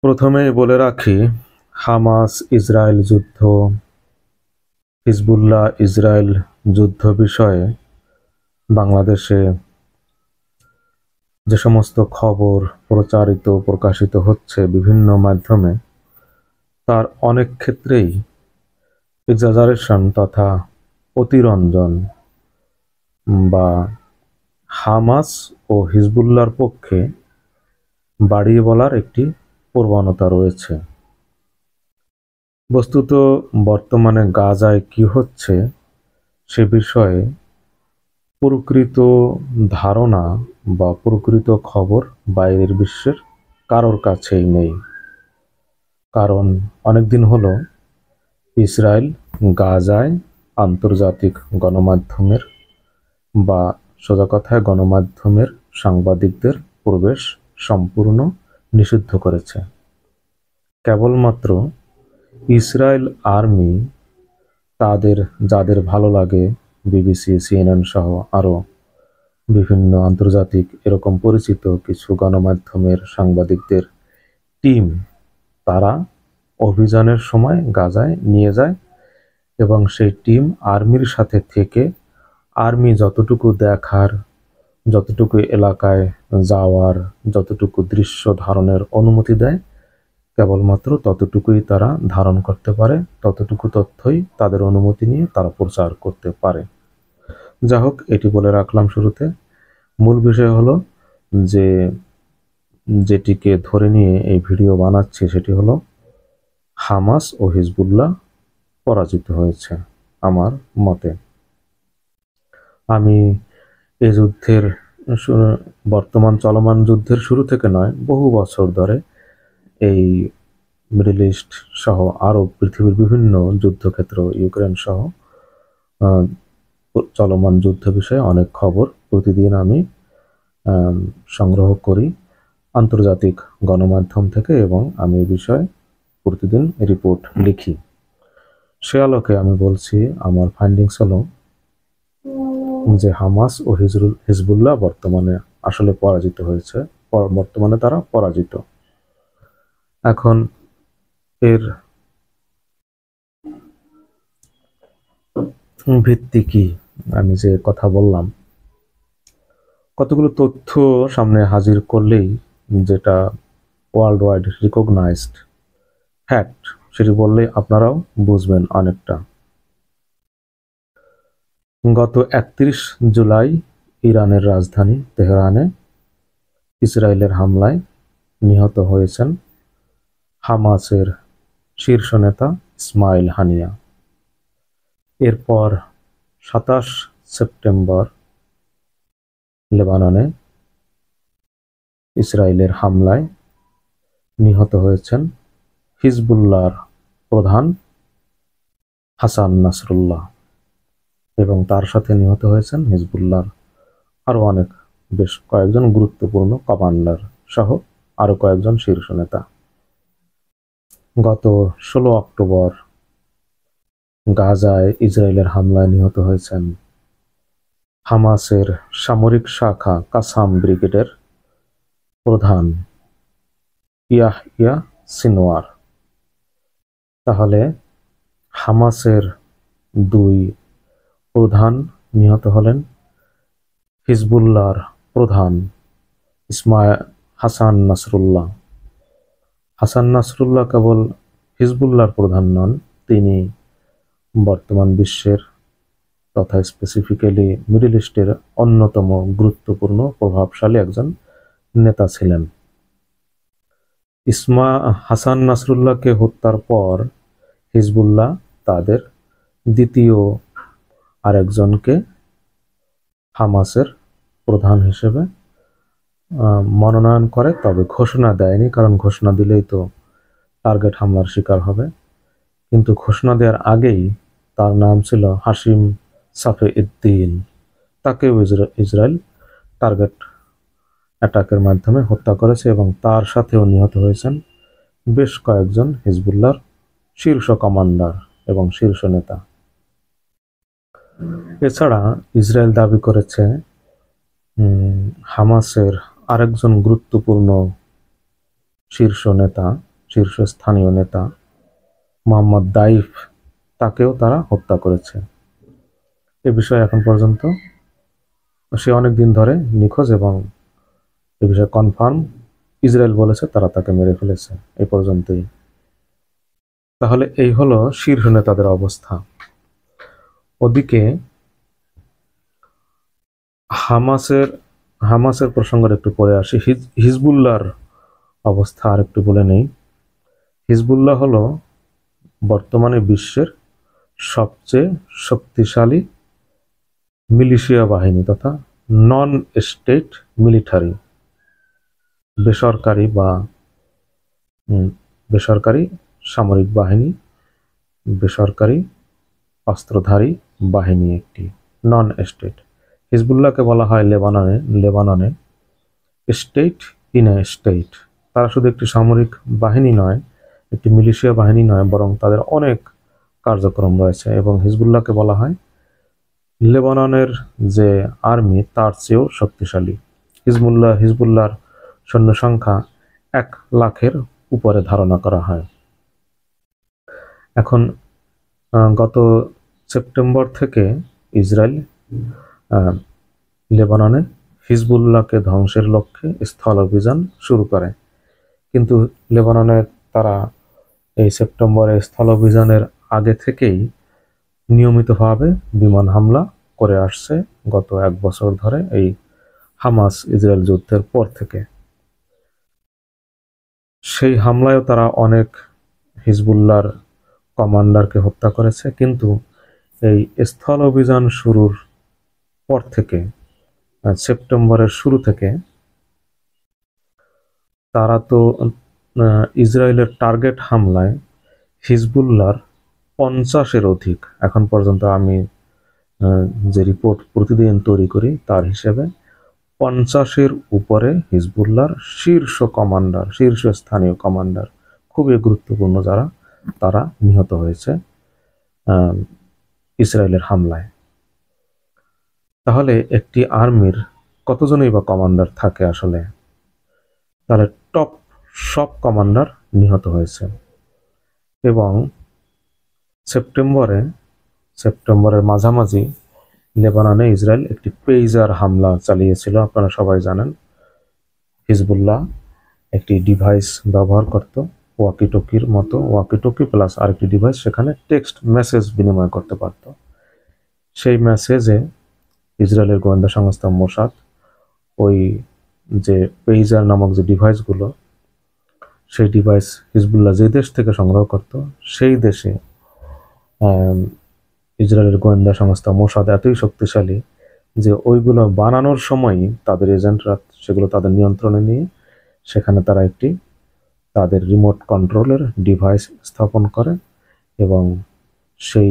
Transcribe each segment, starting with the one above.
প্রথমেই বলে রাখি, হামাস ইসরায়েল যুদ্ধ, হিজবুল্লাহ ইসরায়েল যুদ্ধ বিষয়ে বাংলাদেশে যে সমস্ত খবর প্রকাশিত হচ্ছে বিভিন্ন মাধ্যমে, তার অনেক ক্ষেত্রেই এক্সাজারেশন তথা অতিরঞ্জন বা হামাস ও হিজবুল্লাহর পক্ষে বাড়িয়ে বলার একটি প্রবণতা রয়েছে। বস্তুত বর্তমানে গাজায় কি হচ্ছে সে বিষয়ে প্রকৃত ধারণা বা প্রকৃত খবর বাইরের বিশ্বের কারোর কাছেই নেই। কারণ অনেকদিন হলো ইসরায়েল গাজায় আন্তর্জাতিক গণমাধ্যমের বা সোজা কথায় গণমাধ্যমের সাংবাদিকদের প্রবেশ সম্পূর্ণ নিষিদ্ধ করেছে। কেবলমাত্র ইসরায়েল আর্মি যাদের ভালো লাগে, বিবিসি, সিএনএন সহ আরও বিভিন্ন আন্তর্জাতিক এরকম পরিচিত কিছু গণমাধ্যমের সাংবাদিকদের টিম, তারা অভিযানের সময় গাজায় নিয়ে যায় এবং সেই টিম আর্মির সাথে থেকে আর্মি যতটুকু দেখার, যতটুকু এলাকায় যাওয়ার, যতটুকু দৃশ্য ধারণের অনুমতি দেয়, কেবলমাত্র ততটুকুই তারা ধারণ করতে পারে, ততটুকু তথ্যই তাদের অনুমতি নিয়ে তারা প্রচার করতে পারে। যা হোক, এটি বলে রাখলাম শুরুতে। মূল বিষয় হলো যে যেটিকে ধরে নিয়ে এই ভিডিও বানাচ্ছি সেটি হলো হামাস ও হিজবুল্লাহ পরাজিত হয়েছে আমার মতে। আমি এই যুদ্ধের বর্তমান চলমান যুদ্ধের শুরু থেকে নয়, বহু বছর ধরে এই মিডল ইস্ট সহ আরও পৃথিবীর বিভিন্ন যুদ্ধক্ষেত্র, ইউক্রেন সহ চলমান যুদ্ধ বিষয়ে অনেক খবর প্রতিদিন আমি সংগ্রহ করি আন্তর্জাতিক গণমাধ্যম থেকে, এবং আমি এই বিষয়ে প্রতিদিন রিপোর্ট লিখি। সে আলোকে আমি বলছি, আমার ফাইন্ডিংস হলো যে হামাস ও হিজবুল্লাহ বর্তমানে আসলে পরাজিত হয়েছে, বর্তমানে তারা পরাজিত। এখন এর ভিত্তি কি? আমি যে কথা বললাম, কতগুলো তথ্য সামনে হাজির করলেই যেটা ওয়ার্ল্ড ওয়াইড রিকগনাইজড ফ্যাক্ট, সেটি বললেই আপনারাও বুঝবেন অনেকটা। গত 31 জুলাই ইরানের রাজধানী তেহরানে ইসরায়েলের হামলায় নিহত হয়েছেন হামাসের শীর্ষ নেতা ইসমাইল হানিয়া। এরপর 27 সেপ্টেম্বর লেবাননে ইসরায়েলের হামলায় নিহত হয়েছেন হিজবুল্লাহর প্রধান হাসান নাসরুল্লাহ, এবং তার সাথে নিহত হয়েছেন হিজবুল্লাহর আরও বেশ কয়েকজন গুরুত্বপূর্ণ কমান্ডার সহ আরও কয়েকজন শীর্ষ নেতা। গত 16 অক্টোবর গাজায় ইসরায়েলের হামলায় নিহত হয়েছেন হামাসের সামরিক শাখা কাসাম ব্রিগেডের প্রধান ইয়াহইয়া সিনওয়ার। তাহলে হামাসের 2 প্রধান নিহত হলেন, হিজবুল্লাহর প্রধান হাসান নাসরুল্লাহ। হাসান নাসরুল্লাহ কেবল হিজবুল্লাহর প্রধান নন, তিনি বর্তমান বিশ্বের তথা স্পেসিফিক্যালি মিডল ইস্টের অন্যতম গুরুত্বপূর্ণ প্রভাবশালী একজন নেতা ছিলেন। হাসান নাসরুল্লাহকে হত্যার পর হিজবুল্লাহ তাদের দ্বিতীয় আরেকজনকে হামাসের প্রধান হিসেবে মনোনয়ন করে, তবে ঘোষণা দেয়নি, কারণ ঘোষণা দিলেই তো টার্গেট হামলার শিকার হবে। কিন্তু ঘোষণা দেওয়ার আগেই তার নাম ছিল হাশিম সাফেউদ্দিন। তাকেও ইসরায়েল টার্গেট অ্যাটাকের মাধ্যমে হত্যা করেছে, এবং তার সাথেও নিহত হয়েছেন বেশ কয়েকজন হিজবুল্লাহর শীর্ষ কমান্ডার এবং শীর্ষ নেতা। এছাড়া ইসরায়েল দাবি করেছে হামাসের আরেকজন গুরুত্বপূর্ণ শীর্ষ নেতা শীর্ষস্থানীয় নেতা মোহাম্মদ দাইফ, তাকেও তারা হত্যা করেছে। এ বিষয়ে এখন পর্যন্ত সে অনেক দিন ধরে নিখোঁজ এবং এ বিষয়ে কনফার্ম ইসরায়েল বলেছে তারা তাকে মেরে ফেলেছে। এই পর্যন্তই। তাহলে এই হলো শীর্ষ নেতাদের অবস্থা। ওদিকে হামাসের প্রসঙ্গটা একটু পরে আসি। হিজবুল্লাহর অবস্থা আর একটু বলে নেই। হিজবুল্লাহ হলো বর্তমানে বিশ্বের সবচেয়ে শক্তিশালী মিলিশিয়া বাহিনী তথা নন স্টেট মিলিটারি, বেসরকারি সামরিক বাহিনী, বেসরকারি অস্ত্রধারী বাহিনী, একটি নন স্টেট। হিজবুল্লাহকে বলা হয় লেবাননে স্টেট ইন এ স্টেট। তারা শুধু একটি সামরিক বাহিনী নয়, একটি মিলিশিয়া বাহিনী নয়, বরং তাদের অনেক কার্যক্রম রয়েছে। এবং হিজবুল্লাহকে বলা হয় লেবাননের যে আর্মি তার চেয়েও শক্তিশালী। হিজবুল্লাহর সৈন্য সংখ্যা 1 লাখের উপরে ধারণা করা হয়। এখন গত সেপ্টেম্বর থেকে ইসরায়েল লেবাননে হিজবুল্লাহকে ধ্বংসের লক্ষ্যে স্থল অভিযান শুরু করে। কিন্তু লেবাননে তারা এই সেপ্টেম্বরে স্থল অভিযানের আগে থেকেই নিয়মিতভাবে বিমান হামলা করে আসছে গত 1 বছর ধরে, এই হামাস ইসরায়েল যুদ্ধের পর থেকে। সেই হামলায়ও তারা অনেক হিজবুল্লাহর কমান্ডারকে হত্যা করেছে। কিন্তু এই স্থল অভিযান শুরুর পর থেকে, সেপ্টেম্বরের শুরু থেকে, তারা তো ইসরায়েলের টার্গেট হামলায় হিজবুল্লাহর 50-এর অধিক, এখন পর্যন্ত আমি যে রিপোর্ট প্রতিদিন তৈরি করি তার হিসেবে 50-এর উপরে হিজবুল্লাহর শীর্ষস্থানীয় কমান্ডার, খুবই গুরুত্বপূর্ণ যারা, তারা নিহত হয়েছে ইসরায়েলের হামলায়। তাহলে একটি আর্মির কতজনই বা কমান্ডার থাকে আসলে? তাহলে টপ সব কমান্ডার নিহত হয়েছে। এবং সেপ্টেম্বরের মাঝামাঝি লেবাননে ইসরায়েল একটি পেইজার হামলা চালিয়েছিল। আপনারা সবাই জানেন হিজবুল্লাহ একটি ডিভাইস ব্যবহার করত, ওয়াকিটকির মতো, ওয়াকিটকি প্লাস আরেকটি ডিভাইস, সেখানে টেক্সট মেসেজ বিনিময় করতে পারত। সেই মেসেজে ইসরায়েলের গোয়েন্দা সংস্থা মোসাদ ওই যে পেইজার নামক যে ডিভাইসগুলো, সেই ডিভাইস হিজবুল্লাহ যে দেশ থেকে সংগ্রহ করত, সেই দেশে ইসরায়েলের গোয়েন্দা সংস্থা মোসাদ এতই শক্তিশালী যে ওইগুলো বানানোর সময়ই তাদের এজেন্টরা সেগুলো তাদের নিয়ন্ত্রণে নিয়ে সেখানে তারা একটি তাদের রিমোট কন্ট্রোলের ডিভাইস স্থাপন করে। এবং সেই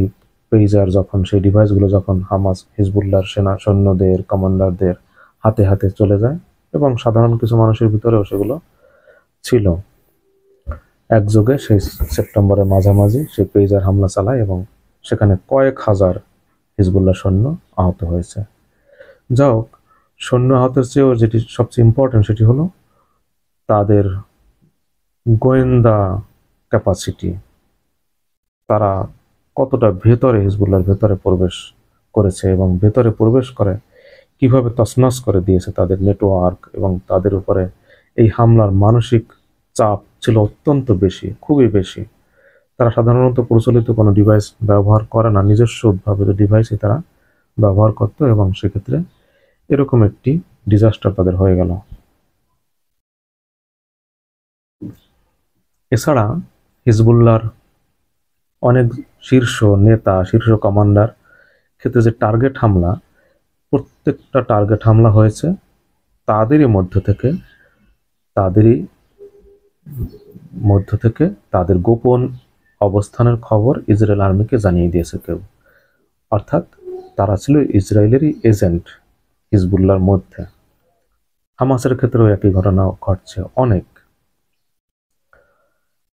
পেইজার সেই ডিভাইসগুলো যখন হামাস হিজবুল্লাহর সৈন্যদের কমান্ডারদের হাতে হাতে চলে যায়, এবং সাধারণ কিছু মানুষের ভিতরেও সেগুলো ছিল, একযোগে সেই সেপ্টেম্বরের মাঝামাঝি সেই পেইজার হামলা চালায় এবং সেখানে কয়েক হাজার হিজবুল্লাহ সৈন্য আহত হয়েছে। যাও, সৈন্য আহতের চেয়েও যেটি সবচেয়ে ইম্পর্টেন্ট সেটি হলো তাদের গোয়েন্দা ক্যাপাসিটি। তারা কতটা হিজবুল্লাহর ভেতরে প্রবেশ করেছে এবং ভেতরে প্রবেশ করে কিভাবে তছনছ করে দিয়েছে তাদের নেটওয়ার্ক, এবং তাদের উপরে এই হামলার মানসিক চাপ ছিল অত্যন্ত বেশি, খুবই বেশি। তারা সাধারণত প্রচলিত কোনো ডিভাইস ব্যবহার করে না, নিজস্ব উদ্ভাবিত ডিভাইসই তারা ব্যবহার করত, এবং সেক্ষেত্রে এরকম একটি ডিজাস্টার তাদের হয়ে গেল। এছাড়া হিজবুল্লাহর অনেক শীর্ষ নেতা, শীর্ষ কমান্ডার ক্ষেত্রে যে টার্গেট হামলা, প্রত্যেকটা টার্গেট হামলা হয়েছে তাদেরই মধ্য থেকে তাদের গোপন অবস্থানের খবর ইসরায়েল আর্মিকে জানিয়ে দিয়েছে কেউ। অর্থাৎ তারা ছিল ইসরায়েলেরই এজেন্ট হিজবুল্লাহর মধ্যে। হামাসের ক্ষেত্রেও একই ঘটনা ঘটছে অনেক।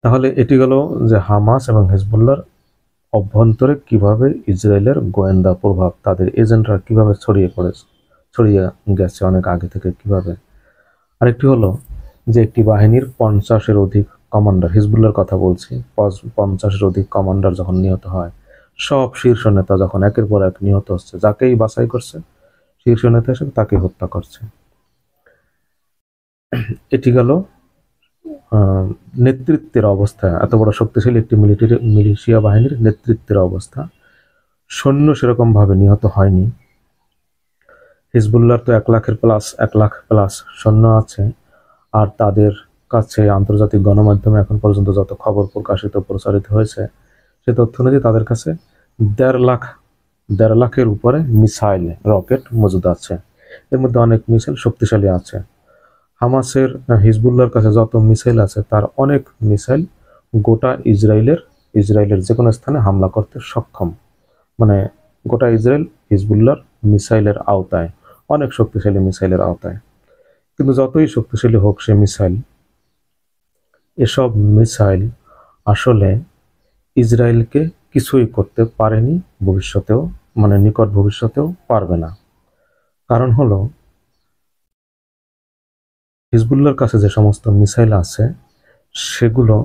তাহলে এটি গেল যে হামাস এবং হিজবুল্লাহর অভ্যন্তরে কিভাবে ইসরায়েলের গোয়েন্দা প্রভাব, তাদের এজেন্টরা কিভাবে ছড়িয়ে গেছে অনেক আগে থেকে কিভাবে। আরেকটি হলো যে একটি বাহিনীর 50-এর অধিক কমান্ডার, হিজবুল্লাহর কথা বলছি, 50-এর অধিক কমান্ডার যখন নিহত হয়, সব শীর্ষ নেতা যখন একের পর এক নিহত হচ্ছে, যাকেই বাছাই করছে শীর্ষ নেতা হিসেবে তাকে হত্যা করছে। এটি গেল নেতৃত্বের অবস্থা। এত বড় শক্তিশালী একটি মিলিশিয়া বাহিনীর নেতৃত্বের অবস্থা। সৈন্য সেরকম ভাবে নিহত হয়নি। হিজবুল্লাহর তো 1 লাখ প্লাস সৈন্য আছে, আর তাদের কাছে আন্তর্জাতিক গণমাধ্যমে এখন পর্যন্ত যত খবর প্রচারিত হয়েছে সে তথ্য অনুযায়ী তাদের কাছে 1.5 লাখের উপরে মিসাইল, রকেট মজুদ আছে। এর মধ্যে অনেক মিসাইল শক্তিশালী আছে। হামাসের, হিজবুল্লাহর কাছে যত মিসাইল আছে তার অনেক মিসাইল গোটা ইসরায়েলের যে কোনো স্থানে হামলা করতে সক্ষম। মানে গোটা ইসরায়েল হিজবুল্লাহর মিসাইলের আওতায়, অনেক শক্তিশালী মিসাইলের আওতায়। কিন্তু যতই শক্তিশালী হোক সে মিসাইল, এসব মিসাইল আসলে ইসরায়েলকে কিছুই করতে পারেনি, ভবিষ্যতেও, মানে নিকট ভবিষ্যতেও পারবে না। কারণ হলো হিজবুল্লাহর কাছে যে সমস্ত মিসাইল আছে সেগুলো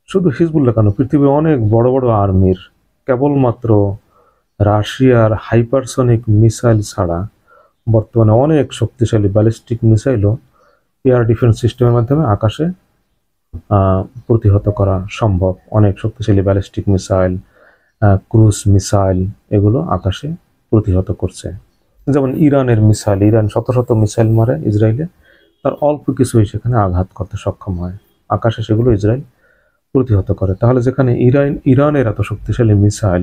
শুধু হিজবুল্লাহ কেন, পৃথিবীর অনেক বড় বড় আর্মির কেবলমাত্র রাশিয়ার হাইপারসনিক মিসাইল ছাড়া বর্তমানে অনেক শক্তিশালী ব্যালিস্টিক মিসাইলও এয়ার ডিফেন্স সিস্টেমের মাধ্যমে আকাশে প্রতিহত করা সম্ভব। অনেক শক্তিশালী ব্যালিস্টিক মিসাইল, ক্রুজ মিসাইল, এগুলো আকাশে প্রতিহত করছে। যেমন ইরানের মিসাইল, ইরান শত শত মিসাইল মারে ইসরায়েলে, তার অল্প কিছুই সেখানে আঘাত করতে সক্ষম হয়, আকাশে সেগুলো ইসরায়েল প্রতিহত করে। তাহলে যেখানে ইরানের এত শক্তিশালী মিসাইল,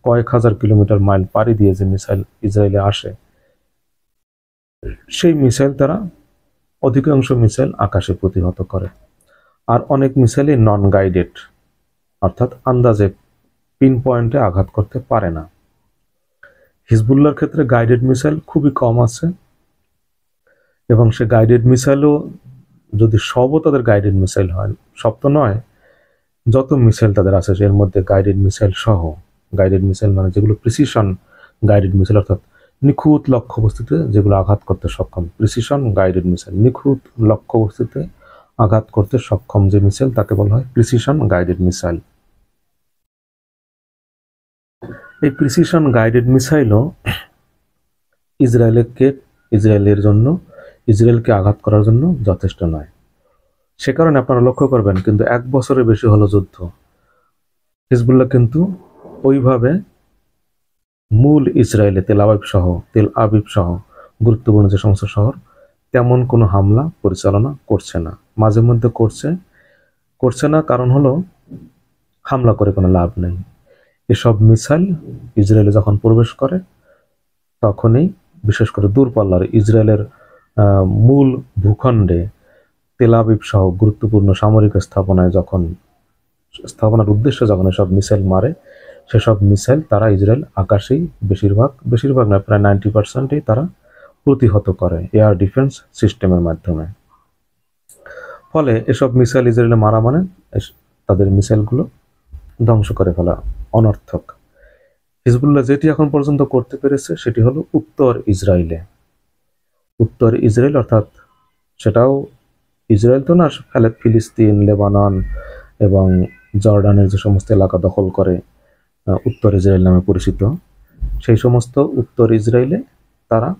কয়েক হাজার কিলোমিটার মাইল পাড়ি দিয়ে যে মিসাইল ইসরায়েলে আসে, সেই মিসাইল তারা, অধিকাংশ মিসাইল আকাশে প্রতিহত করে। আর অনেক মিসাইলই নন গাইডেড, অর্থাৎ আন্দাজে পিন পয়েন্টে আঘাত করতে পারে না। হিজবুল্লাহর ক্ষেত্রে গাইডেড মিসাইল খুবই কম আছে, এবং সে গাইডেড মিসাইলও যদি সবও তাদের গাইডেড মিসাইল হয়, সব তো নয়, যত মিসাইল তাদের আছে এর মধ্যে গাইডেড মিসাইল সহ, গাইডেড মিসাইল মানে যেগুলো প্রিসিশন গাইডেড মিসাইল, অর্থাৎ নিখুঁত লক্ষ্যবস্তুতে যেগুলো আঘাত করতে সক্ষম, প্রিসিশন গাইডেড মিসাইল, নিখুঁত লক্ষ্যবস্তুতে আঘাত করতে সক্ষম যে মিসাইল তাকে বলা হয় প্রিসিশন গাইডেড মিসাইল। এই প্রিসিশন গাইডেড মিসাইলও ইসরায়েলকে আঘাত করার জন্য যথেষ্ট নয়। সে কারণে আপনারা লক্ষ্য করবেন, কিন্তু 1 বছরের বেশি হলো যুদ্ধ, হিজবুল্লাহ কিন্তু ওইভাবে মূল ইসরায়েলে তেল আবিব সহ গুরুত্বপূর্ণ যে সমস্ত শহর, তেমন কোনো হামলা পরিচালনা করছে না। মাঝে মধ্যে করছে না, কারণ হলো হামলা করে কোনো লাভ নেই। এসব মিসাইল ইসরায়েলে যখন প্রবেশ করে তখনই, বিশেষ করে দূরপাল্লার ইসরায়েলের মূল ভূখণ্ডে তেল আবিব সহ গুরুত্বপূর্ণ সামরিক স্থাপনার উদ্দেশ্যে যখন এসব মিসাইল মারে, সেসব মিসাইল তারা ইসরায়েল আকাশেই বেশিরভাগ না, প্রায় 90%ই তারা প্রতিহত করে এয়ার ডিফেন্স সিস্টেমের মাধ্যমে। ফলে এসব মিসাইল ইসরায়েলে মারা মানে তাদের মিসাইলগুলো ধ্বংস করে ফেলা অনর্থক। হিজবুল্লাহ যেটি এখন পর্যন্ত করতে পেরেছে সেটি হলো উত্তর ইসরায়েল, অর্থাৎ সেটাও ইসরায়েল তো না, ফিলিস্তিন, লেবানন এবং জর্ডানের যে সমস্ত এলাকা দখল করে উত্তর ইসরায়েল নামে পরিচিত, সেই সমস্ত উত্তর ইসরায়েলে তারা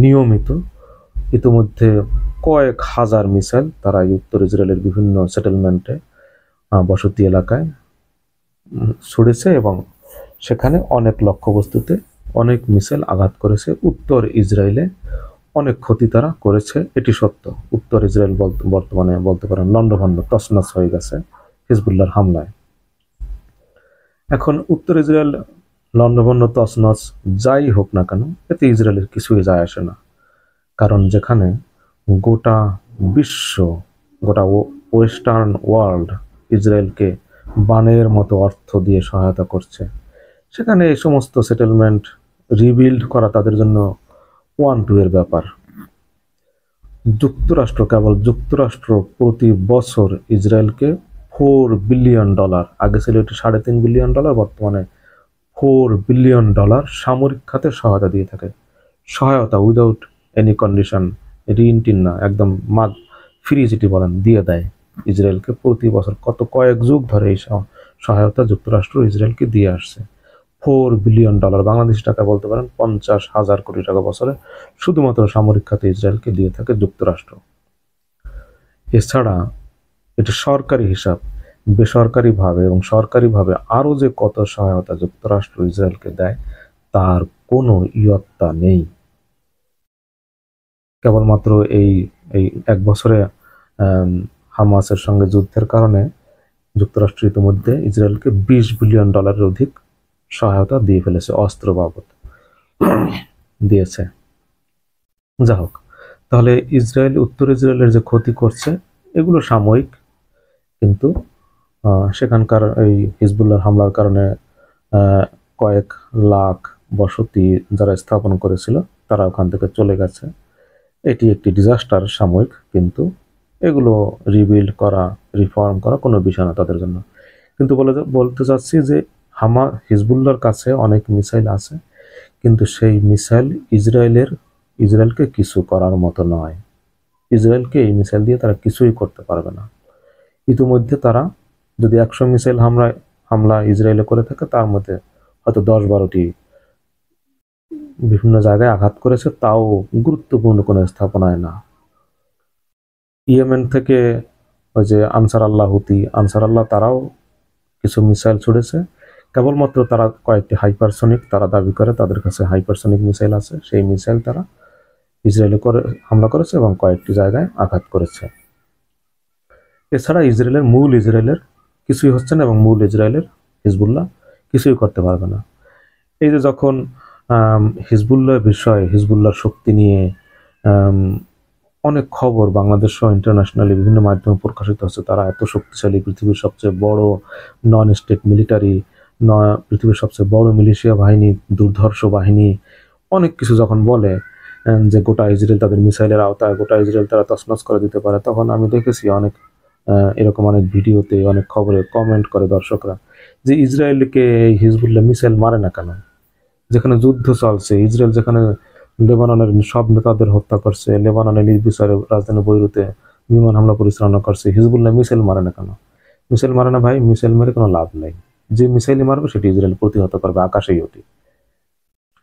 নিয়মিত ইতিমধ্যে কয়েক হাজার মিসাইল তারা উত্তর ইসরায়েলের বিভিন্ন সেটেলমেন্টে, বসতি এলাকায় ছুড়েছে, এবং সেখানে অনেক লক্ষ্যবস্তুতে অনেক মিসাইল আঘাত করেছে। উত্তর ইসরায়েলে অনেক ক্ষতি তারা করেছে, এটি সত্য। উত্তর ইসরায়েল বর্তমানে বলতে পারেন লণ্ডভণ্ড, তছনছ হয়ে গেছে হিজবুল্লাহর হামলায়। এখন উত্তর ইসরায়েল লণ্ডভণ্ড, তছনছ যাই হোক না কেন, এতে ইসরায়েলের কিছুই যায় আসে না। কারণ যেখানে গোটা বিশ্ব, গোটা ওয়েস্টার্ন ওয়ার্ল্ড ইসরায়েলকে বানের মতো অর্থ দিয়ে সহায়তা করছে, সেখানে এই সমস্ত সেটেলমেন্ট রিবিল্ড করা তাদের জন্য 1-2 এর ব্যাপার। কেবল যুক্তরাষ্ট্র প্রতি বছর ইসরায়েলকে $4 বিলিয়ন, আগে ছিল এটি $3.5 বিলিয়ন, বর্তমানে $4 বিলিয়ন সামরিক খাতে সহায়তা দিয়ে থাকে। সহায়তা উইদাউট এনি কন্ডিশন ঋণ টিন না, একদম ফ্রি যেটি বলেন দিয়ে দেয় ইসরায়েলকে। প্রতি বছর কয়েক যুগ ধরে এই সহায়তা যুক্তরাষ্ট্র ইসরায়েলকে দিয়ে আসছে। $4 বিলিয়ন, বাংলাদেশি টাকা বলতে পারেন 50,000 কোটি টাকা বছরে শুধুমাত্র সামরিক খাতে ইসরায়েলকে দিয়ে থাকে যুক্তরাষ্ট্র। এছাড়া এটা সরকারি হিসাব, বেসরকারিভাবে এবং সরকারিভাবে আরও যে কত সহায়তা যুক্তরাষ্ট্র ইসরায়েলকে দেয় তার কোনো ইয়ত্তা নেই। কেবলমাত্র এই এই এক বছরে হামাসের সঙ্গে যুদ্ধের কারণে যুক্তরাষ্ট্র ইতিমধ্যে ইসরায়েলকে $20 বিলিয়ন অধিক সহায়তা দিয়ে ফেলেছে, অস্ত্র বাবদ দিয়েছে। যা হোক, তাহলে উত্তর ইসরায়েলের যে ক্ষতি করছে এগুলো সাময়িক, কিন্তু সেখানকার এই হিজবুল্লাহর হামলার কারণে কয়েক লাখ বসতি যারা স্থাপন করেছিল তারা ওখান থেকে চলে গেছে। এটি একটি ডিজাস্টার সাময়িক, কিন্তু এগুলো রিবিল্ড করা, রিফর্ম করা কোনো বিষয় না তাদের জন্য। কিন্তু বলতে চাচ্ছি যে হিজবুল্লাহর কাছে অনেক মিসাইল আছে, কিন্তু সেই মিসাইল ইসরায়েলকে কিছু করার মতো নয়। ইসরায়েলকে এই মিসাইল দিয়ে তারা কিছুই করতে পারবে না। ইতিমধ্যে তারা যদি 100 মিসাইল হামলা ইসরায়েলে করে থাকে, তার মধ্যে হয়তো 10-12টি বিভিন্ন জায়গায় আঘাত করেছে, তাও গুরুত্বপূর্ণ কোনো স্থাপনায় না। ইয়েমেন থেকে ওই যে আনসার আল্লাহ তারাও কিছু মিসাইল ছুড়েছে। কেবলমাত্র তারা কয়েকটি হাইপারসনিক, তারা দাবি করে তাদের কাছে হাইপারসনিক মিসাইল আছে, সেই মিসাইল তারা ইসরায়েলে হামলা করেছে এবং কয়েকটি জায়গায় আঘাত করেছে। এছাড়া ইসরায়েলের কিছুই হচ্ছে না, এবং মূল ইসরায়েলের হিজবুল্লাহ কিছুই করতে পারবে না। এই যে যখন হিজবুল্লাহর শক্তি নিয়ে অনেক খবর বাংলাদেশ সহ ইন্টারন্যাশনালি বিভিন্ন মাধ্যমে প্রকাশিত হচ্ছে, তারা এত শক্তিশালী, পৃথিবীর সবচেয়ে বড় নন স্টেট মিলিটারি, পৃথিবীর সবচেয়ে বড় মিলিশিয়া বাহিনী, দুর্ধর্ষ বাহিনী, অনেক কিছু যখন বলে যে গোটা ইসরায়েল তাদের মিসাইলের আওতায়, গোটা ইসরায়েল তারা তছনছ করে দিতে পারে, তখন আমি দেখেছি এরকম অনেক ভিডিওতে, অনেক খবরে কমেন্ট করে দর্শকরা যে ইসরায়েলকে এই হিজবুল্লাহ মিসাইল মারে না কেন? যেখানে যুদ্ধ চলছে, ইসরায়েল যেখানে লেবাননের সব নেতাদের হত্যা করছে, লেবাননের নির্বিচারে রাজধানী বৈরুতে বিমান হামলা পরিচালনা করছে, হিজবুল্লাহ মিসাইল মারে না কেন? মিসাইল মারে না ভাই, মিসাইল মেরে কোনো লাভ নেই। যে মিসাইলই মারবে সেটি ইসরায়েল প্রতিহত করবে আকাশেই ওঠে।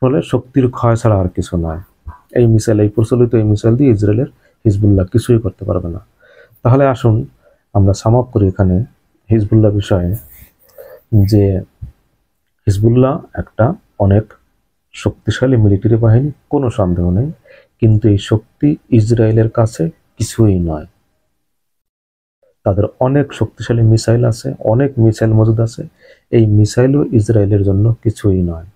ফলে শক্তির ক্ষয় ছাড়া আর কিছু নয়। এই প্রচলিত এই মিসাইল দিয়ে হিজবুল্লাহ কিছুই করতে পারবে না। তাহলে আসুন আমরা সাম আপ করি এখানে হিজবুল্লাহ বিষয়ে, যে হিজবুল্লাহ একটা অনেক শক্তিশালী মিলিটারি বাহিনী, কোনো সন্দেহ নেই, কিন্তু এই শক্তি ইসরায়েলের কাছে কিছুই নয়। তাদের অনেক শক্তিশালী মিসাইল আছে, অনেক মিসাইল মজুদ আছে, এই মিসাইলও ইসরায়েলের জন্য কিছুই নয়।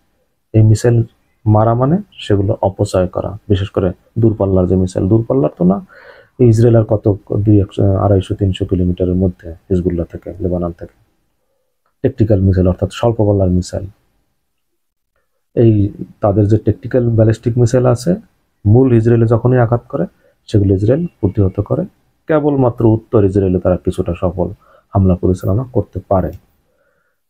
এই মিসাইল মারা মানে সেগুলো অপচয় করা, বিশেষ করে দূরপাল্লার যে মিসাইল, দূরপাল্লার তো না, ইসরায়েল আর কত 200-250-300 কিলোমিটারের মধ্যে হিজবুল্লাহ থেকে, লেবানন থেকে, টেকটিক্যাল মিসাইল অর্থাৎ স্বল্প পাল্লার মিসাইল। এই তাদের যে টেকটিক্যাল ব্যালিস্টিক মিসাইল আছে, মূল ইসরায়েলে যখনই আঘাত করে সেগুলো ইসরায়েল প্রতিহত করে। কেবলমাত্র উত্তর ইসরায়েলে তারা কিছুটা সফল হামলা পরিচালনা করতে পারে।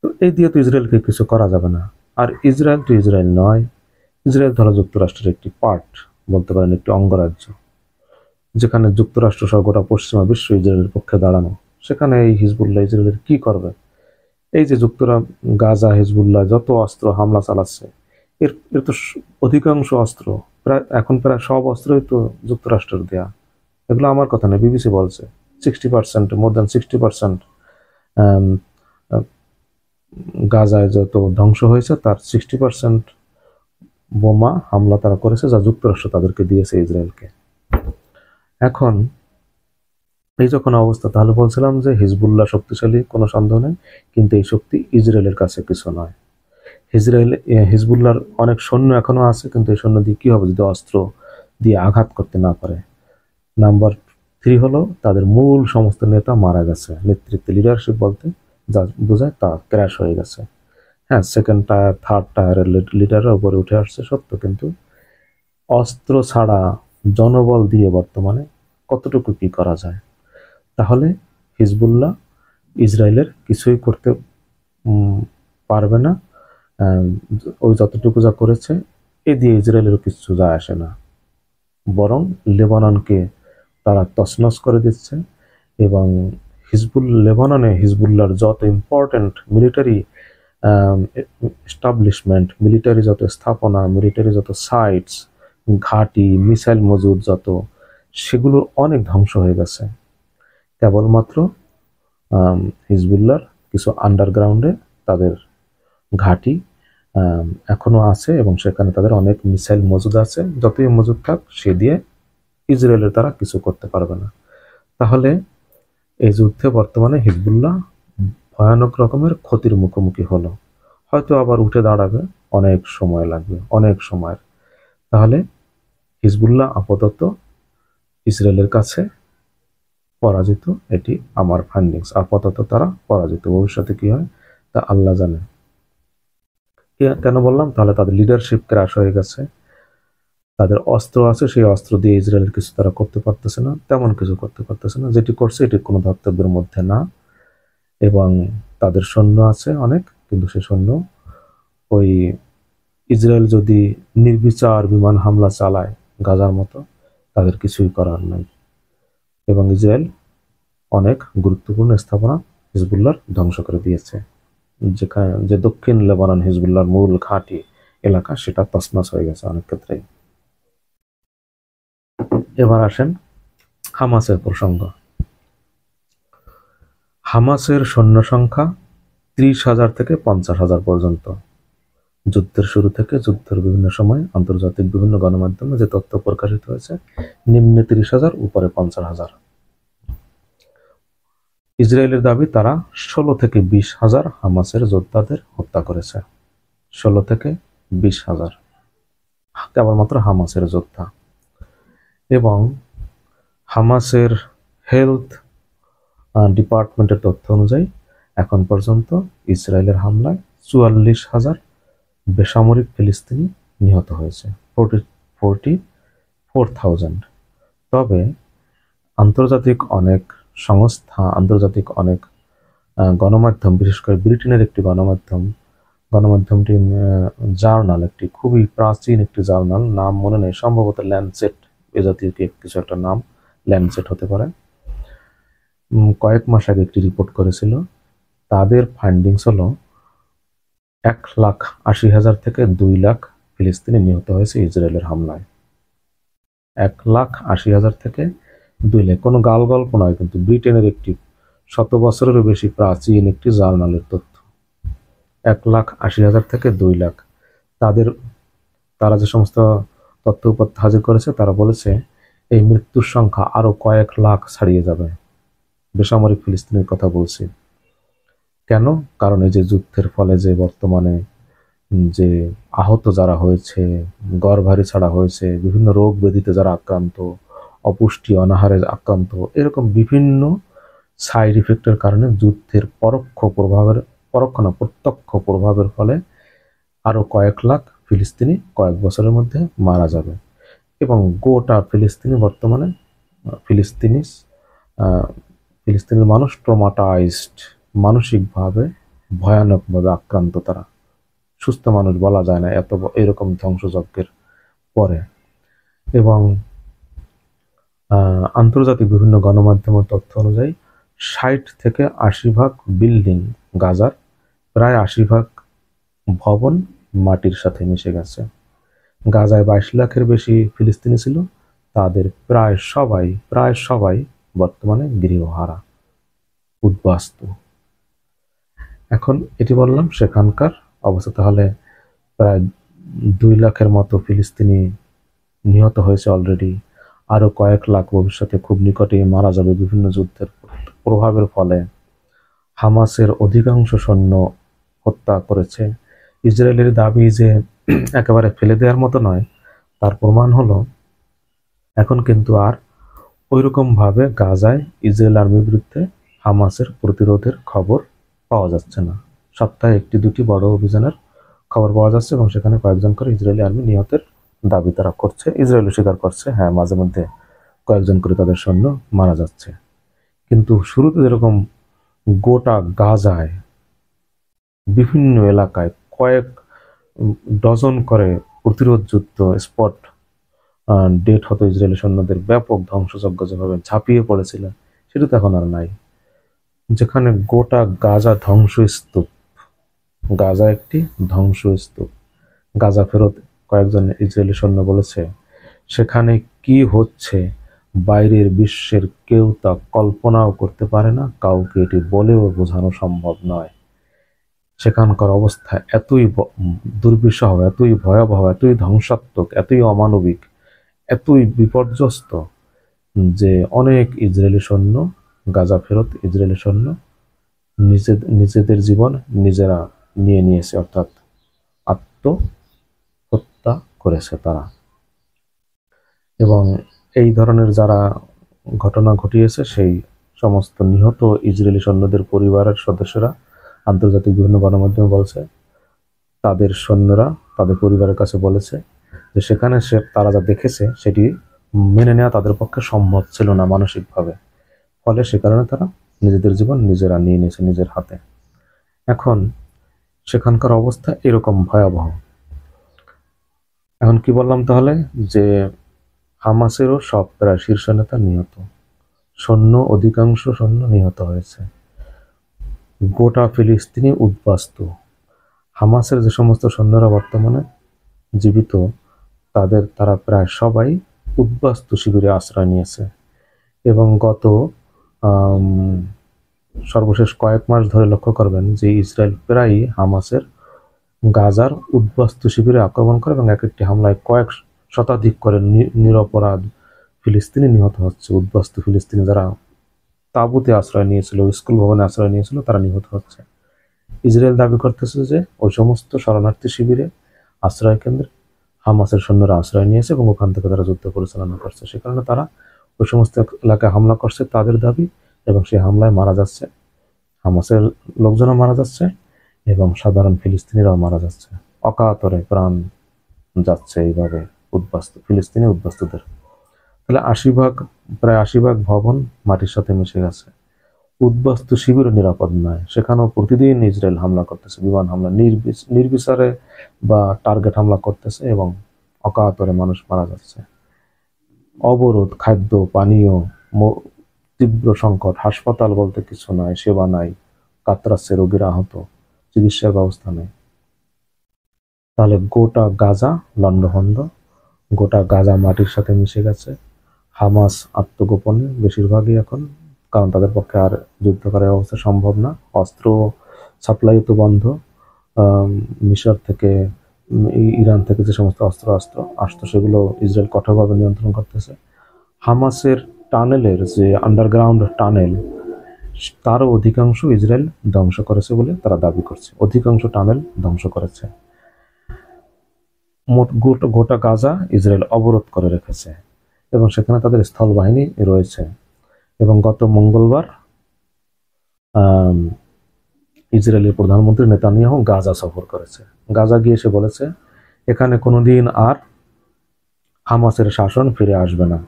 তো এই দিয়ে তো ইসরায়েলকে কিছু করা যাবে না। আর ইসরায়েল তো ইসরায়েল নয়, ইসরায়েল ধরো যুক্তরাষ্ট্রের একটি পার্ট, বলতে পারেন একটি অঙ্গরাজ্য, যেখানে যুক্তরাষ্ট্র সহ গোটা পশ্চিমা বিশ্ব ইসরায়েলের পক্ষে দাঁড়ানো। সেখানে এই হিজবুল্লাহ ইসরায়েলের কি করবে? এই যে গাজা হিজবুল্লাহ যত অস্ত্র হামলা চালাচ্ছে, এর তো অধিকাংশ অস্ত্র, এখন প্রায় সব অস্ত্রই তো যুক্তরাষ্ট্রের দেয়া। এগুলো আমার কথা নয়, বিবিসি বলছে 60%, মোর দ্যান 60% গাজায় যত ধ্বংস হয়েছে তার 60% বোমা হামলা তারা করেছে, যা যুক্তরাষ্ট্র তাদেরকে দিয়েছে ইসরায়েলকে। এখন এই যখন অবস্থা, তাহলে বলছিলাম যে হিজবুল্লাহ শক্তিশালী, কোনো সন্দেহ নেই, কিন্তু এই শক্তি ইসরায়েলের কাছে কিছু নয়। হিজবুল্লাহর অনেক সৈন্য এখনো আছে, কিন্তু এই সৈন্য দিয়ে কি হবে যদি অস্ত্র দিয়ে আঘাত করতে না পারে? নাম্বার 3 হলো তাদের মূল সমস্ত নেতা মারা গেছে, নেতৃত্বে লিডারশিপ বলতে যা বোঝায় তা ক্র্যাশ হয়ে গেছে। হ্যাঁ, সেকেন্ড টায়ার, থার্ড টায়ারের লিডাররা উপরে উঠে আসছে সত্য, কিন্তু অস্ত্র ছাড়া জনবল দিয়ে বর্তমানে কতটুকু কি করা যায়? তাহলে হিজবুল্লাহ ইসরায়েলের কিছুই করতে পারবে না। ওই যতটুকু যা করেছে এ দিয়ে ইসরায়েলের কিছু যায় আসে না, বরং লেবাননকে তারা তছনছ করে দিচ্ছে। এবং লেবাননে হিজবুল্লাহর যত ইম্পর্ট্যান্ট মিলিটারি এস্টাবলিশমেন্ট, মিলিটারি যত স্থাপনা, মিলিটারি যত সাইটস, ঘাঁটি, মিসাইল মজুদ যত, সেগুলোর অনেক ধ্বংস হয়ে গেছে। কেবলমাত্র হিজবুল্লাহর কিছু আন্ডারগ্রাউন্ডে তাদের ঘাঁটি এখনো আছে এবং সেখানে তাদের অনেক মিসাইল মজুদ আছে। যতই মজুদ থাক, সে দিয়ে ইসরায়েলের তারা কিছু করতে পারবে না। তাহলে এই যুদ্ধে বর্তমানে হিজবুল্লাহ ভয়ানক রকমের ক্ষতির মুখোমুখি হলো। হয়তো আবার উঠে দাঁড়াবে, অনেক সময় লাগবে, অনেক সময়ের। তাহলে হিজবুল্লাহ আপাতত ইসরায়েলের কাছে পরাজিত, এটি আমার ফাইন্ডিংস। আপাতত তারা পরাজিত, ভবিষ্যতে কি হয় তা আল্লাহ জানে। কেন বললাম? তাহলে তাদের লিডারশিপ ক্র্যাশ হয়ে গেছে, তাদের অস্ত্র আছে, সেই অস্ত্র দিয়ে ইসরায়েলের কিছু তারা করতে পারতেছে না, তেমন কিছু করতে পারতেছে না। যেটি করছে এটি কোনো ধর্তব্যের মধ্যে না। এবং তাদের সৈন্য আছে অনেক, কিন্তু সে সৈন্য ওই ইসরায়েল যদি নির্বিচার বিমান হামলা চালায় গাজার মতো, তাদের কিছুই করার নাই। এবং ইসরায়েল অনেক গুরুত্বপূর্ণ স্থাপনা হিজবুল্লাহর ধ্বংস করে দিয়েছে। যেখানে যে দক্ষিণ লেবানন হিজবুল্লাহর মূল ঘাঁটি এলাকা, সেটা তছনছ হয়ে গেছে অনেক ক্ষেত্রেই। এবার আসেন হামাসের প্রসঙ্গ। হামাসের সৈন্য সংখ্যা 30,000 থেকে 50,000 পর্যন্ত। যুদ্ধের শুরু থেকে যুদ্ধের বিভিন্ন সময় আন্তর্জাতিক বিভিন্ন গণমাধ্যমে যে তথ্য প্রকাশিত হয়েছে, নিম্নে 30,000, উপরে 50,000। ইসরায়েলের দাবি তারা 16 থেকে 20,000 হামাসের যোদ্ধাদের হত্যা করেছে। 16 থেকে 20,000 কেবলমাত্র হামাসের যোদ্ধা। এবং হামাসের হেলথ ডিপার্টমেন্টের তথ্য অনুযায়ী এখন পর্যন্ত ইসরায়েলের হামলায় 44,000 বেসামরিক ফিলিস্তিনি নিহত হয়েছে, 44,000। তবে আন্তর্জাতিক অনেক সংস্থা, আন্তর্জাতিক অনেক গণমাধ্যম, বিশেষ করে ব্রিটেনের একটি গণমাধ্যমটি জার্নাল, একটি খুবই প্রাচীন একটি জার্নাল, নাম মনে নেই, সম্ভবত ল্যান্ডসেট এ জাতীয় কিছু একটা নাম, ল্যান্ডসেট হতে পারে, কয়েক মাস আগে একটি রিপোর্ট করেছিল। তাদের ফাইন্ডিংস হলো 1,80,000 থেকে 2 লাখ ফিলিস্তিনি নিহত হয়েছে ইসরায়েলের হামলায়। 1,80,000 থেকে 2 লাখ, কোনো গাল গল্প নয়, কিন্তু ব্রিটেনের একটি 100 বছরেরও বেশি প্রাচীন একটি জার্নালের তথ্য। 1,80,000 থেকে 2 লাখ। তারা যে সমস্ত তথ্য উপাত্ত হাজির করেছে, তারা বলেছে এই মৃত্যুর সংখ্যা আরো কয়েক লাখ ছাড়িয়ে যাবে। বেসামরিক ফিলিস্তিনের কথা বলছি। কেন? কারণ এই যে যুদ্ধের ফলে যে বর্তমানে যে আহত যারা হয়েছে, গর্ভারে ছাড়া হয়েছে, বিভিন্ন রোগ ব্যাধিতে যারা আক্রান্ত, অপুষ্টি অনাহারে আক্রান্ত, এরকম বিভিন্ন সাইড ইফেক্টের কারণে যুদ্ধের প্রত্যক্ষ প্রভাবের ফলে আরো কয়েক লাখ ফিলিস্তিনি কয়েক বছরের মধ্যে মারা যাবে। এবং গোটা ফিলিস্তিনি বর্তমানে ফিলিস্তিনের মানুষ ট্রমাটাইজড, মানসিকভাবে ভয়ানকভাবে আক্রান্ত। তারা সুস্থ মানুষ বলা যায় না এরকম ধ্বংসযজ্ঞের পরে। এবং আন্তর্জাতিক বিভিন্ন গণমাধ্যমের তথ্য অনুযায়ী 60 থেকে 80% বিল্ডিং, গাজার প্রায় 80% ভবন মাটির সাথে মিশে গেছে। গাজায় 22 লাখের বেশি ফিলিস্তিনি ছিল, তাদের প্রায় সবাই বর্তমানে গৃহহারা, উদ্বাস্তু। এখন এটি বললাম সেখানকার অবস্থা। তাহলে প্রায় 2 লাখের মতো ফিলিস্তিনি নিহত হয়েছে অলরেডি, আরো কয়েক লাখ ভবিষ্যতে খুব নিকটেই মারা যাবে বিভিন্ন যুদ্ধের প্রভাবের ফলে। হামাসের অধিকাংশ সৈন্য হত্যা করেছে। ইসরায়েলের দাবি যে একেবারে ফেলে দেওয়ার মতো নয়, তার প্রমাণ হলো এখন কিন্তু আর ওইরকম ভাবে গাজায় ইসরায়েল আর্মির বিরুদ্ধে হামাসের প্রতিরোধের খবর পাওয়া যাচ্ছে না। সপ্তাহে 1-2টি বড় অভিযানের খবর পাওয়া যাচ্ছে এবং সেখানে কয়েকজন করে ইসরায়েলি আর্মি নিহতের দাবি তারা করছে। ইসরায়েলও স্বীকার করছে, হ্যাঁ, মাঝে মধ্যে কয়েকজন করে তাদের সৈন্য মারা যাচ্ছে। কিন্তু শুরুতে যেরকম গোটা গাজায় বিভিন্ন এলাকায় কয়েক ডজন করে প্রতিরোধ যুদ্ধ স্পট ডেট হতো ইসরায়েলি সৈন্যদের ব্যাপক ধ্বংসযজ্ঞ যেভাবে ঝাঁপিয়ে পড়েছিল, সেটা তো এখন আর নাই। যেখানে গোটা গাজা ধ্বংসস্তূপ, গাজা একটি ধ্বংসস্তূপ। গাজা ফেরত কয়েকজন ইসরায়েলি সৈন্য বলেছে, সেখানে কি হচ্ছে বাইরের বিশ্বের কেউ তা কল্পনাও করতে পারে না, কাউকে এটি বলেও বোঝানো সম্ভব নয়। সেখানকার অবস্থা এতই দুর্বিষহ, এতই ভয়াবহ, এতই ধ্বংসাত্মক, এতই অমানবিক, এতই বিপর্যস্ত যে অনেক ইসরায়েলি সৈন্য, গাজা ফেরত ইসরায়েলি সৈন্য নিজেদের জীবন নিজেরা নিয়ে নিয়েছে, অর্থাৎ আত্মহত্যা করেছে তারা। এবং এই ধরনের যারা ঘটনা ঘটিয়েছে সেই সমস্ত নিহত ইসরায়েলি সৈন্যদের পরিবারের সদস্যরা আন্তর্জাতিক বিভিন্ন গণমাধ্যমে বলছে, তাদের সৈন্যরা তাদের পরিবারের কাছে বলেছে যে সেখানে তারা যা দেখেছে সেটি মেনে নেওয়া তাদের পক্ষে সম্ভব ছিল না মানসিকভাবে, ফলে সে কারণে তারা নিজেদের জীবন নিজেরা নিয়ে নিয়েছে নিজের হাতে। এখন সেখানকার অবস্থা এরকম ভয়াবহ। এখন কি বললাম তাহলে, যে হামাসেরও সব প্রায় শীর্ষ নেতা নিহত, অধিকাংশ সৈন্য নিহত হয়েছে, গোটা ফিলিস্তিনি উদ্বাস্তু। হামাসের যে সমস্ত সৈন্যরা বর্তমানে জীবিত তারা প্রায় সবাই উদ্বাস্তু শিবিরে আশ্রয় নিয়েছে। এবং গত সর্বশেষ কয়েক মাস ধরে লক্ষ্য করবেন যে ইসরায়েল প্রায়ই হামাসের গাজার উদ্বাস্তু শিবিরে আক্রমণ করে এবং এক একটি হামলায় কয়েক শতাধিক করে নিরপরাধ ফিলিস্তিনি নিহত হচ্ছে। উদ্বাস্তু ফিলিস্তিনি যারা তাঁবুতে আশ্রয় নিয়েছিল, স্কুল ভবনে আশ্রয় নিয়েছিল, তারা নিহত হচ্ছে। ইসরায়েল দাবি করতেছে যে ওই সমস্ত শরণার্থী শিবিরে, আশ্রয় কেন্দ্রে হামাসের সৈন্যরা আশ্রয় নিয়েছে এবং ওখান থেকে তারা যুদ্ধ পরিচালনা করছে। সে কারণে তারা ওই সমস্ত এলাকায় হামলা করছে তাদের দাবি, এবং সেই হামলায় মারা যাচ্ছে হামাসের লোকজনও মারা যাচ্ছে এবং সাধারণ ফিলিস্তিনিরাও মারা যাচ্ছে, অকাতরে প্রাণ যাচ্ছে এইভাবে ফিলিস্তিনি উদ্বাস্তুদের। তাহলে প্রায় ৮০ ভাগ ভবন মাটির সাথে মিশে গেছে। উদ্বাস্তু শিবিরও নিরাপদ নয়, সেখানেও প্রতিদিন ইসরায়েল হামলা করতেছে, বিমান হামলা নির্বিচারে বা টার্গেট হামলা করতেছে এবং অকাতরে মানুষ মারা যাচ্ছে। অবরোধ, খাদ্য পানীয়, তীব্র সংকট, হাসপাতাল বলতে কিছু নাই, সেবা নাই, কাতরাচ্ছে রোগীরা, আহত, চিকিৎসার ব্যবস্থা নেই। তাহলে গোটা গাজা লণ্ডভণ্ড, গোটা গাজা মাটির সাথে মিশে গেছে। হামাস আত্মগোপনে বেশিরভাগই এখন, কারণ তাদের পক্ষে আর যুদ্ধ করার অবস্থা সম্ভব না। অস্ত্র সাপ্লাই তো বন্ধ, মিশর থেকে, ইরান থেকে যে সমস্ত অস্ত্র আসতো সেগুলো ইসরায়েল কঠোরভাবে নিয়ন্ত্রণ করতেছে। হামাসের টানেলের যে আন্ডারগ্রাউন্ড টানেল, তারও অধিকাংশ ইসরায়েল ধ্বংস করেছে বলে তারা দাবি করছে, অধিকাংশ টানেল ধ্বংস করেছে। গোটা গাজা ইসরায়েল অবরোধ করে রেখেছে এবং সেখানে তাদের স্থল বাহিনী রয়েছে। এবং গত মঙ্গলবার ইসরায়েলের প্রধানমন্ত্রী নেতানিয়াহু গাজা সফর করেছে। গাজা গিয়ে সে বলেছে এখানে কোনোদিন আর হামাসের শাসন ফিরে আসবে না।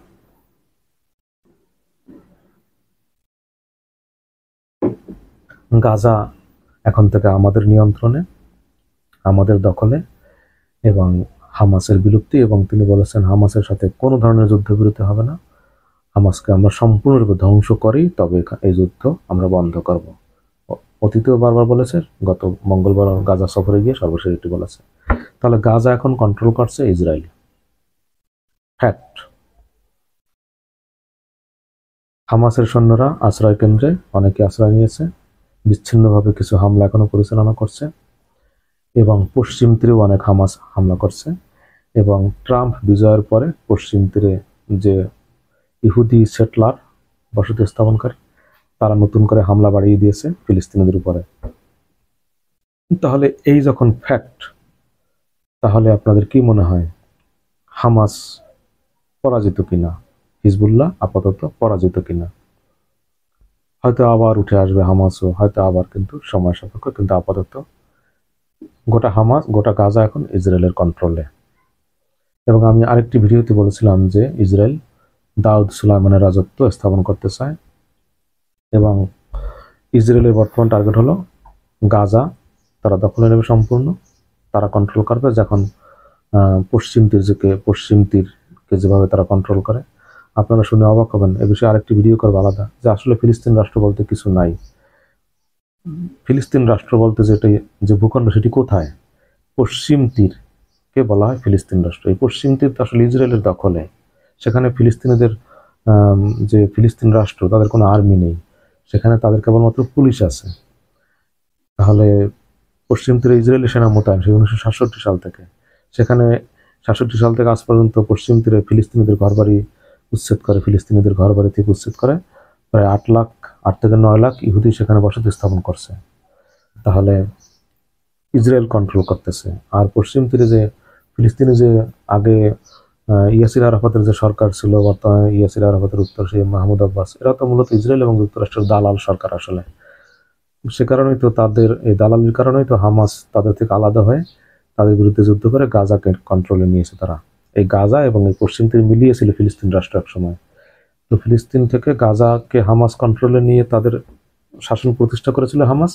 গাজা এখন থেকে আমাদের নিয়ন্ত্রণে, আমাদের দখলে, এবং হামাসের বিলুপ্তি। এবং তিনি বলেছেন হামাসের সাথে কোনো ধরনের যুদ্ধবিরতি হবে না, হামাসকে আমরা সম্পূর্ণরূপে ধ্বংস করি তবে এই যুদ্ধ আমরা বন্ধ করব। অতীতেও বারবার বলেছে, গত মঙ্গলবার গাজা সফরে গিয়ে সর্বশেষ এটি বলেছে। তাহলে গাজা এখন কন্ট্রোল করছে ইসরায়েল, ফ্যাক্ট। হামাসের সৈন্যরা আশ্রয় কেন্দ্রে অনেকে আশ্রয় নিয়েছে, বিচ্ছিন্নভাবে কিছু হামলা এখনো পরিচালনা করছে, এবং পশ্চিম তীরেও অনেক হামাস হামলা করছে। এবং ট্রাম্প বিজয়ের পরে পশ্চিম তীরে যে ইহুদি সেটলার বসতি স্থাপনকারী, তারা নতুন করে হামলা বাড়িয়ে দিয়েছে ফিলিস্তিনিদের উপরে। তাহলে এই যখন ফ্যাক্ট, তাহলে আপনাদের কি মনে হয় হামাস পরাজিত কিনা, হিজবুল্লাহ আপাতত পরাজিত কিনা? হয়তো আবার উঠে আসবে হামাসও, হয়তো আবার, কিন্তু সময় সাপেক্ষ। কিন্তু আপাতত গোটা গাজা এখন ইসরায়েলের কন্ট্রোলে। এবং আমি আরেকটি ভিডিওতে বলেছিলাম যে ইসরায়েল দাউদ সুলাইমানের রাজত্ব স্থাপন করতে চায়, এবং ইসরায়েলের বর্তমান টার্গেট হলো গাজা তারা দখলে নেবে সম্পূর্ণ, তারা কন্ট্রোল করবে। যখন পশ্চিম তীরকে গাজাকে যেভাবে তারা কন্ট্রোল করে, আপনারা শুনে অবাক হবেন। এ বিষয়ে আরেকটি ভিডিও করবো আলাদা, যে আসলে ফিলিস্তিন রাষ্ট্র বলতে কিছু নাই। ফিলিস্তিন রাষ্ট্র বলতে যে ভূখণ্ড, সেটি কোথায়? পশ্চিম তীরকে বলা হয় ফিলিস্তিন রাষ্ট্র। এই পশ্চিম তীর তো আসলে ইসরায়েলের দখলে। সেখানে ফিলিস্তিনিদের যে ফিলিস্তিন রাষ্ট্র, তাদের কোনো আর্মি নেই, সেখানে তাদের কেবলমাত্র পুলিশ আছে। তাহলে পশ্চিম তীরে ইসরায়েলি সেনা মোতায়েন সেই 1967 সাল থেকে। সেখানে 67 সাল থেকে আজ পর্যন্ত পশ্চিম তীরে ফিলিস্তিনিদের ঘরবাড়ি উচ্ছেদ করে, ফিলিস্তিনিদের ঘরবাড়ি থেকে উচ্ছেদ করে প্রায় 8 থেকে 9 লাখ ইহুদি সেখানে বসতি স্থাপন করছে। তাহলে ইসরায়েল কন্ট্রোল করতেছে। আর পশ্চিম তীরে যে ফিলিস্তিনি যে আগে ইয়াসির আরাফাতের যে সরকার ছিল, বর্তমানে ইয়াসির আরাফাতের উত্তর সেই মাহমুদ আব্বাস, এরা তো মূলত ইসরায়েল এবং যুক্তরাষ্ট্রের দালাল সরকার আসলে। সে কারণেই তো তাদের এই দালালির কারণেই তো হামাস তাদের থেকে আলাদা হয়ে তাদের বিরুদ্ধে যুদ্ধ করে গাজাকে কন্ট্রোলে নিয়েছে তারা। এই গাজা এবং এই পশ্চিম তীর মিলিয়েছিল ফিলিস্তিন রাষ্ট্র এক সময়। তো ফিলিস্তিন থেকে গাজাকে হামাস কন্ট্রোলে নিয়ে তাদের শাসন প্রতিষ্ঠা করেছিল হামাস।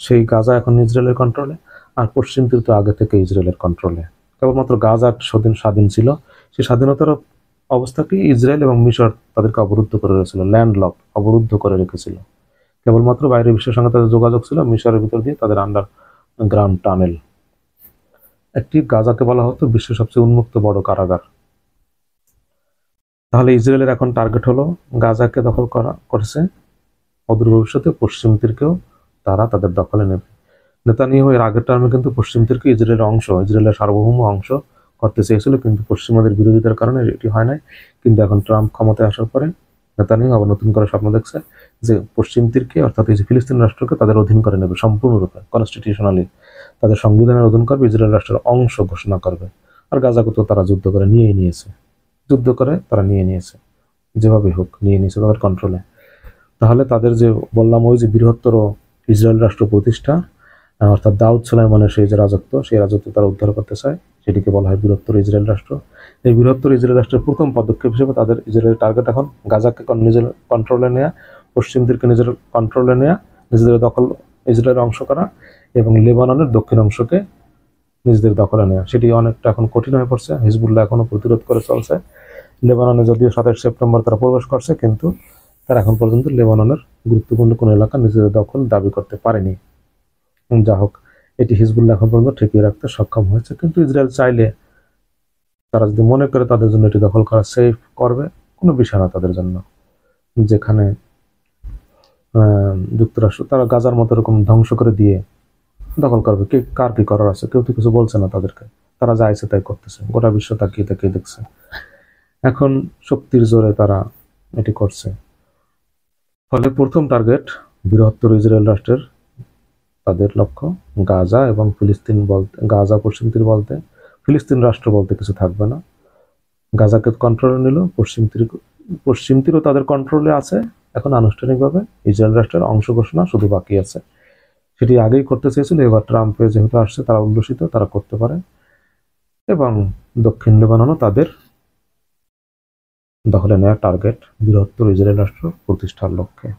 সেই গাজা এখন ইসরায়েলের কন্ট্রোলে, আর পশ্চিম তীর তো আগে থেকে ইসরায়েলের কন্ট্রোলে। কেবলমাত্র গাজা স্বাধীন ছিল। সেই স্বাধীনতার অবস্থাকে ইসরায়েল এবং মিশর তাদেরকে অবরুদ্ধ করে রেখেছিল, ল্যান্ডলক অবরুদ্ধ করে রেখেছিল। কেবলমাত্র বাইরের বিশ্বের সঙ্গে তাদের যোগাযোগ ছিল মিশরের ভিতর দিয়ে তাদের আন্ডারগ্রাউন্ড টানেল। একটি গাজাকে বলা হতো বিশ্বের সবচেয়ে উন্মুক্ত বড় কারাগার। তাহলে ইসরায়েলের এখন টার্গেট হলো গাজাকে দখল করেছে, অদূর ভবিষ্যতে পশ্চিম তীরকেও তারা তাদের দখলে নেবে। নেতানিয়াহু এর আগের টার্মে কিন্তু পশ্চিম তীরকে ইসরায়েলের অংশ, ইসরায়েলের সার্বভৌম অংশ করতে চেয়েছিল, কিন্তু পশ্চিমাদের বিরোধিতার কারণে এটি হয় নাই। কিন্তু এখন ট্রাম্প ক্ষমতায় আসার পরে নেতানিয়াহু আবার নতুন করে স্বপ্ন দেখছে যে পশ্চিম তীরকে, অর্থাৎ এই যে ফিলিস্তিন রাষ্ট্রকে তাদের অধীন করে নেবে সম্পূর্ণরূপে, কনস্টিটিউশনালি তাদের সংবিধানের অধীন করবে, ইসরায়েল রাষ্ট্রের অংশ ঘোষণা করবে। আর গাজাকে তো তারা যুদ্ধ করে নিয়েছে, যেভাবে হোক নিয়ে নিয়েছে তাদের কন্ট্রোলে। তাহলে তাদের যে বললাম ওই যে বৃহত্তর ইসরায়েল রাষ্ট্র প্রতিষ্ঠা, অর্থাৎ দাউদ সুলাইমানের সেই যে রাজত্ব, সেই রাজত্ব তারা উদ্ধার করতে চায়, সেটিকে বলা হয় বৃহত্তর ইসরায়েল রাষ্ট্র। এই বৃহত্তর ইসরায়েল রাষ্ট্রের প্রথম পদক্ষেপ হিসেবে তাদের ইসরায়েলের টার্গেট এখন গাজাকে নিজের কন্ট্রোলে নেওয়া, পশ্চিম তীরকে নিজের কন্ট্রোলে নেওয়া, নিজেদের দখল ইসরায়েলের অংশ করা, এবং লেবাননের দক্ষিণ অংশকে নিজেদের দখলে নেওয়া। সেটি অনেকটা এখন কঠিন হয়ে পড়ছে। হিজবুল্লাহ এখনো প্রতিরোধ করে চলছে। লেবাননে যদিও 27 সেপ্টেম্বর তারা প্রবেশ করছে, কিন্তু তারা এখন পর্যন্ত লেবাননের গুরুত্বপূর্ণ কোনো এলাকা নিজেদের দখল দাবি করতে পারেনি। যা হোক, এটি হিজবুল্লাহ এখন পর্যন্ত ঠেকিয়ে রাখতে সক্ষম হয়েছে। কিন্তু ইসরায়েল চাইলে, তারা যদি মনে করে তাদের জন্য এটি দখল করা সেফ, করবে, কোনো বিষয় না তাদের জন্য। যেখানে যুক্তরাষ্ট্র তারা গাজার মতো এরকম ধ্বংস করে দিয়ে দখল করবে, কার কি করার আছে? কেউ তো কিছু বলছে না তাদেরকে, তারা যা ইচ্ছে তাই করতেছে, গোটা বিশ্ব তাকিয়ে তাকিয়ে দেখছে। এখন শক্তির জোরে তারা এটি করছে। ফলে প্রথম টার্গেট বৃহত্তর ইসরায়েল রাষ্ট্রের, তাদের লক্ষ্য গাজা এবং ফিলিস্তিন বলতে, গাজা পশ্চিম তীর বলতে, ফিলিস্তিন রাষ্ট্র বলতে কিছু থাকবে না। গাজাকে কন্ট্রোলে নিল, পশ্চিম তীরও তাদের কন্ট্রোলে আছে। এখন আনুষ্ঠানিকভাবে ইসরায়েল রাষ্ট্রের অংশ ঘোষণা শুধু বাকি আছে। সেটি আগেই করতে চেয়েছিল, এবার ট্রাম্পে যেহেতু আসছে তারা উল্লসিত, তারা করতে পারে। এবং দক্ষিণ লেবাননও তাদের দখলে নেওয়া টার্গেট বৃহত্তর ইসরায়েল রাষ্ট্র প্রতিষ্ঠার লক্ষ্যে।